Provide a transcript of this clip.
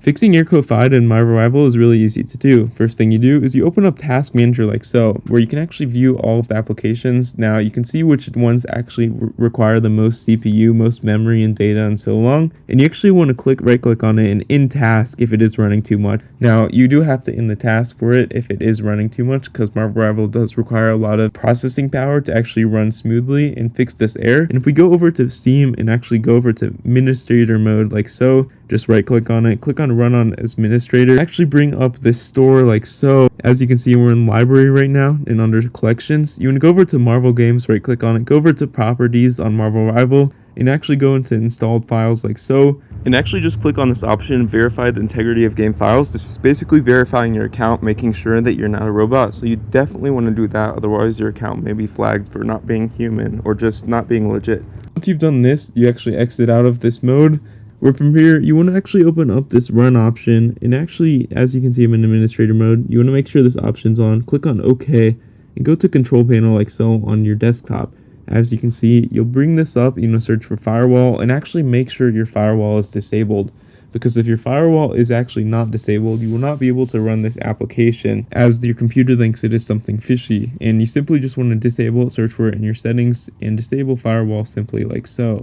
Fixing your code 5 in Marvel Rival is really easy to do. First thing you do is you open up Task Manager like so, where you can actually view all of the applications. Now you can see which ones actually require the most CPU, most memory and data and so on. And you actually want to right click on it and end task if it is running too much. Now you do have to end the task for it if it is running too much, because Marvel Rival does require a lot of processing power to actually run smoothly and fix this error. And if we go over to Steam and actually go over to administrator mode like so, just right click on it, click on run on administrator, actually bring up this store like so. As you can see, we're in library right now, and under collections you want to go over to Marvel games, right click on it, go over to properties on Marvel Rival, and actually go into installed files like so, and actually just click on this option, verify the integrity of game files. This is basically verifying your account, making sure that you're not a robot. So you definitely want to do that, otherwise your account may be flagged for not being human or just not being legit. Once you've done this, you actually exit out of this mode, where from here you want to actually open up this run option, and actually, as you can see, I'm in administrator mode. You want to make sure this option's on, click on OK, and go to control panel like so on your desktop. As you can see, you'll bring this up, search for firewall, and actually make sure your firewall is disabled, because if your firewall is actually not disabled, you will not be able to run this application, as your computer thinks it is something fishy. And you simply just want to disable it, search for it in your settings, and disable firewall simply like so.